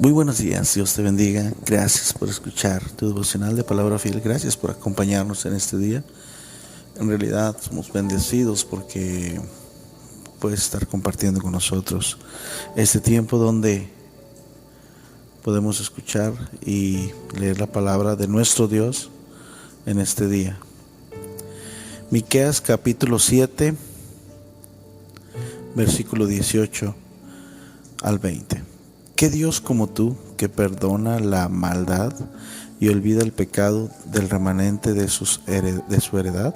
Muy buenos días, Dios te bendiga. Gracias por escuchar tu devocional de Palabra Fiel. Gracias por acompañarnos en este día. En realidad somos bendecidos porque puedes estar compartiendo con nosotros este tiempo donde podemos escuchar y leer la palabra de nuestro Dios en este día. Miqueas capítulo 7, versículo 18 al 20. ¿Qué Dios como tú, que perdona la maldad y olvida el pecado del remanente de su heredad?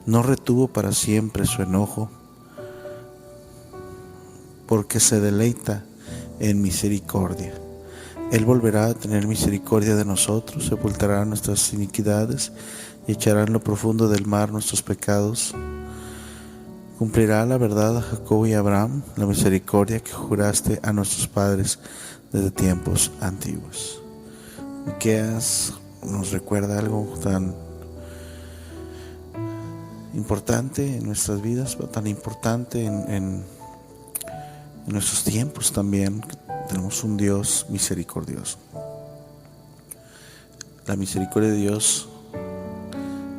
No retuvo para siempre su enojo, porque se deleita en misericordia. Él volverá a tener misericordia de nosotros, sepultará nuestras iniquidades y echará en lo profundo del mar nuestros pecados. Cumplirá la verdad a Jacob y a Abraham, la misericordia que juraste a nuestros padres desde tiempos antiguos. Miqueas nos recuerda algo tan importante en nuestras vidas, tan importante en nuestros tiempos también. Tenemos un Dios misericordioso. La misericordia de Dios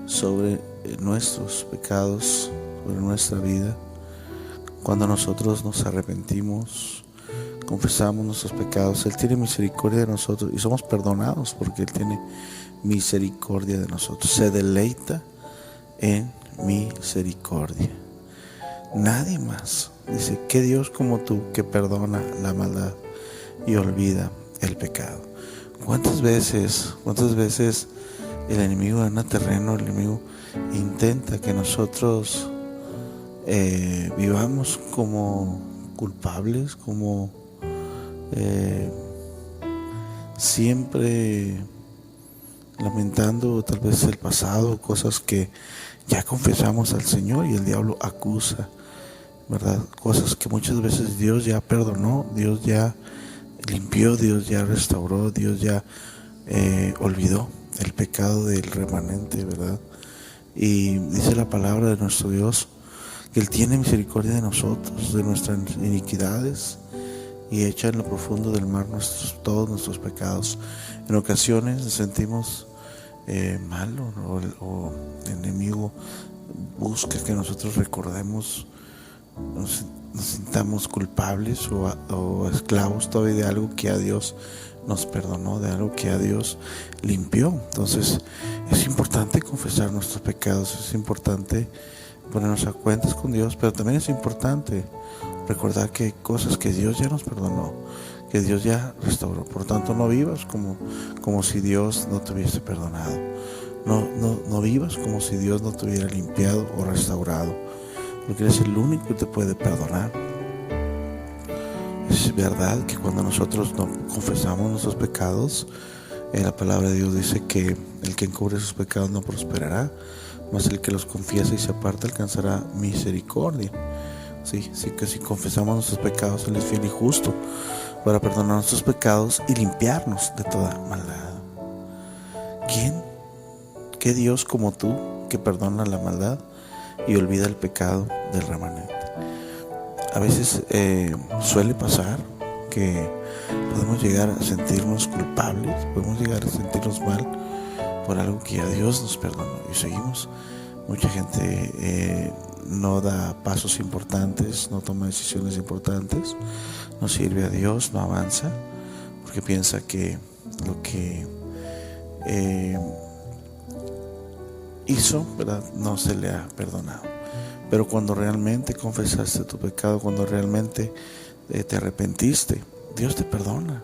sobre nuestros pecados, sobre nuestra vida, cuando nosotros nos arrepentimos, confesamos nuestros pecados, Él tiene misericordia de nosotros y somos perdonados porque Él tiene misericordia de nosotros. Se deleita en misericordia. Nadie más. Dice, ¿qué Dios como tú, que perdona la maldad y olvida el pecado? ¿Cuántas veces el enemigo gana terreno? El enemigo intenta que nosotros vivamos como culpables, como siempre lamentando tal vez el pasado, cosas que ya confesamos al Señor y el diablo acusa, ¿verdad? Cosas que muchas veces Dios ya perdonó, Dios ya limpió, Dios ya restauró, Dios ya olvidó el pecado del remanente, ¿verdad? Y dice la palabra de nuestro Dios que Él tiene misericordia de nosotros, de nuestras iniquidades, y echa en lo profundo del mar todos nuestros pecados. En ocasiones nos sentimos mal, o el enemigo busca que nosotros recordemos, nos sintamos culpables o esclavos todavía de algo que a Dios nos perdonó, de algo que a Dios limpió. Entonces es importante confesar nuestros pecados, es importante ponernos a cuentas con Dios, pero también es importante recordar que hay cosas que Dios ya nos perdonó, que Dios ya restauró. Por tanto, no vivas como si Dios no te hubiese perdonado. No vivas como si Dios no te hubiera limpiado o restaurado, porque Él es el único que te puede perdonar. Es verdad que cuando nosotros no confesamos nuestros pecados, la palabra de Dios dice que el que encubre sus pecados no prosperará, mas el que los confiesa y se aparta alcanzará misericordia. Sí, que si confesamos nuestros pecados, Él es fiel y justo para perdonar nuestros pecados y limpiarnos de toda maldad. ¿Qué Dios como tú, que perdona la maldad y olvida el pecado del remanente? A veces suele pasar que podemos llegar a sentirnos culpables, podemos llegar a sentirnos mal por algo que ya Dios nos perdonó y seguimos. Mucha gente no da pasos importantes, no toma decisiones importantes, no sirve a Dios, no avanza, porque piensa que lo que hizo, ¿verdad?, no se le ha perdonado. Pero cuando realmente confesaste tu pecado, cuando realmente te arrepentiste, Dios te perdona,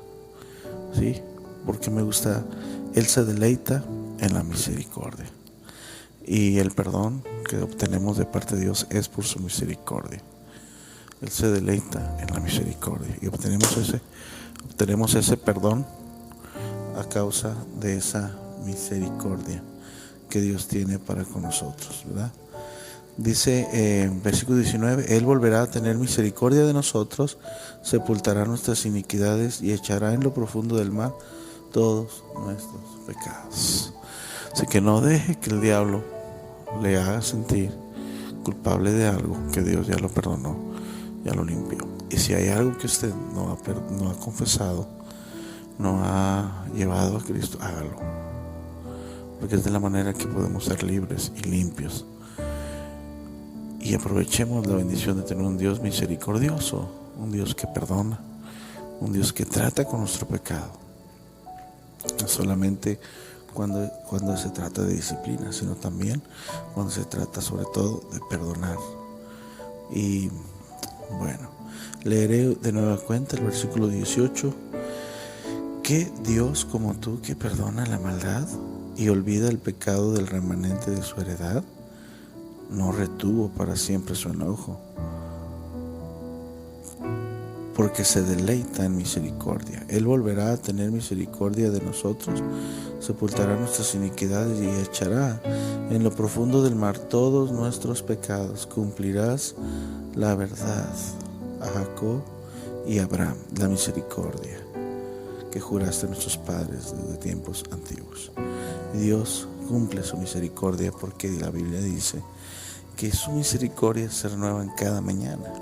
¿sí? Porque Él se deleita en la misericordia. Y el perdón que obtenemos de parte de Dios es por su misericordia. Él se deleita en la misericordia y obtenemos ese perdón a causa de esa misericordia que Dios tiene para con nosotros, ¿verdad? Dice en versículo 19, Él volverá a tener misericordia de nosotros, sepultará nuestras iniquidades y echará en lo profundo del mar todos nuestros pecados. Así que no deje que el diablo le haga sentir culpable de algo que Dios ya lo perdonó, ya lo limpió. Y si hay algo que usted no ha confesado, no ha llevado a Cristo, hágalo, porque es de la manera que podemos ser libres y limpios. Y aprovechemos la bendición de tener un Dios misericordioso, un Dios que perdona, un Dios que trata con nuestro pecado, no solamente cuando se trata de disciplina, sino también cuando se trata sobre todo de perdonar. Y bueno, leeré de nueva cuenta el versículo 18. ¿Qué Dios como tú, que perdona la maldad y olvida el pecado del remanente de su heredad, no retuvo para siempre su enojo, porque se deleita en misericordia? Él volverá a tener misericordia de nosotros, sepultará nuestras iniquidades y echará en lo profundo del mar todos nuestros pecados. Cumplirás la verdad a Jacob y a Abraham, la misericordia que juraste a nuestros padres desde tiempos antiguos. Y Dios cumple su misericordia, porque la Biblia dice que su misericordia se renueva en cada mañana.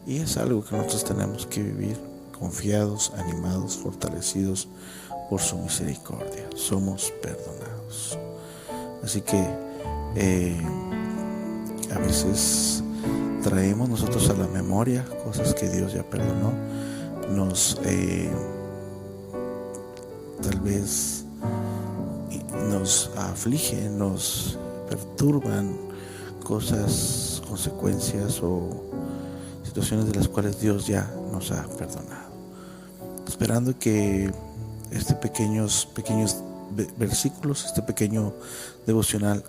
Y es algo que nosotros tenemos que vivir confiados, animados, fortalecidos por su misericordia. Somos perdonados. Así que a veces traemos nosotros a la memoria cosas que Dios ya perdonó. Tal vez nos afligen, nos perturban cosas, consecuencias o situaciones de las cuales Dios ya nos ha perdonado, esperando que pequeños versículos, este pequeño devocional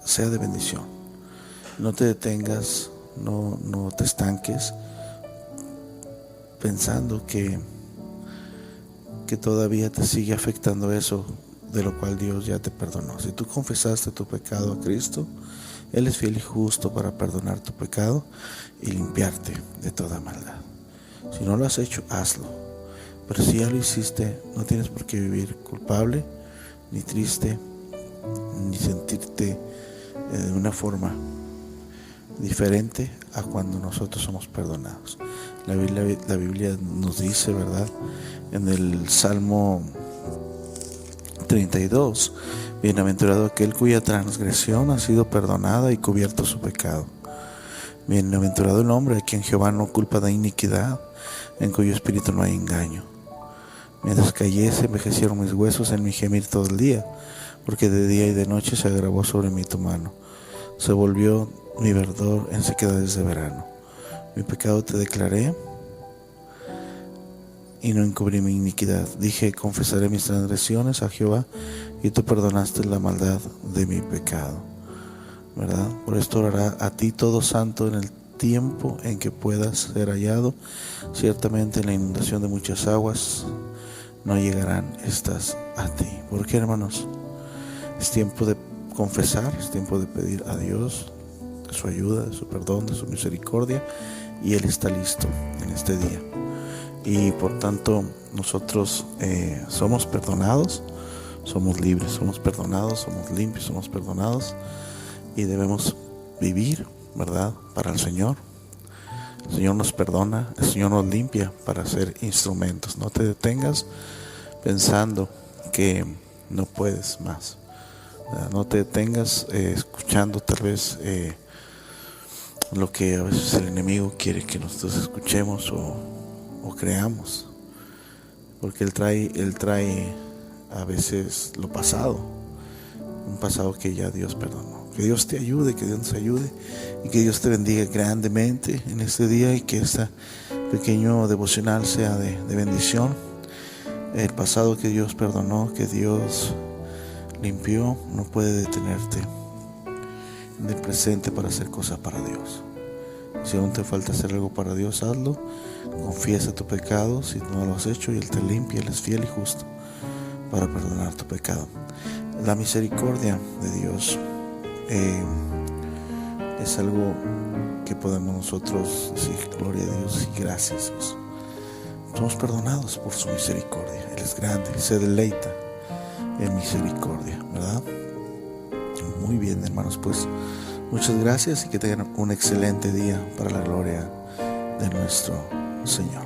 sea de bendición. No te detengas, no te estanques pensando que todavía te sigue afectando eso de lo cual Dios ya te perdonó. Si tú confesaste tu pecado a Cristo, Él es fiel y justo para perdonar tu pecado y limpiarte de toda maldad. Si no lo has hecho, hazlo. Pero si ya lo hiciste, no tienes por qué vivir culpable, ni triste, ni sentirte de una forma diferente a cuando nosotros somos perdonados. La Biblia nos dice, ¿verdad?, en el Salmo 32, bienaventurado aquel cuya transgresión ha sido perdonada y cubierto su pecado. Bienaventurado el hombre a quien Jehová no culpa de iniquidad, en cuyo espíritu no hay engaño. Mientras callé, se envejecieron mis huesos en mi gemir todo el día, porque de día y de noche se agravó sobre mí tu mano. Se volvió mi verdor en sequedades de verano. Mi pecado te declaré y no encubrí mi iniquidad. Dije, confesaré mis transgresiones a Jehová, y tú perdonaste la maldad de mi pecado, ¿verdad? Por esto orará a ti todo santo en el tiempo en que puedas ser hallado. Ciertamente en la inundación de muchas aguas no llegarán estas a ti. ¿Por qué, hermanos? Es tiempo de confesar, es tiempo de pedir a Dios de su ayuda, de su perdón, de su misericordia, y Él está listo en este día. Y por tanto nosotros somos perdonados, somos libres, somos perdonados, somos limpios, somos perdonados, y debemos vivir, ¿verdad?, para el Señor. El Señor nos perdona, el Señor nos limpia para ser instrumentos. No te detengas pensando que no puedes más, ¿verdad? No te detengas escuchando tal vez lo que a veces el enemigo quiere que nosotros escuchemos o creamos, porque él trae a veces lo pasado, un pasado que ya Dios perdonó. Que Dios te ayude, que Dios nos ayude, y que Dios te bendiga grandemente en este día, y que este pequeño devocional sea de bendición. El pasado que Dios perdonó, que Dios limpió, no puede detenerte en el presente para hacer cosas para Dios. Si aún te falta hacer algo para Dios, hazlo. Confiesa tu pecado si no lo has hecho, y Él te limpia. Él es fiel y justo para perdonar tu pecado. La misericordia de Dios es algo que podemos nosotros decir gloria a Dios y gracias a Dios. Somos perdonados por su misericordia. Él es grande, se deleita en misericordia, ¿verdad? Muy bien, hermanos, pues muchas gracias, y que tengan un excelente día para la gloria de nuestro Señor.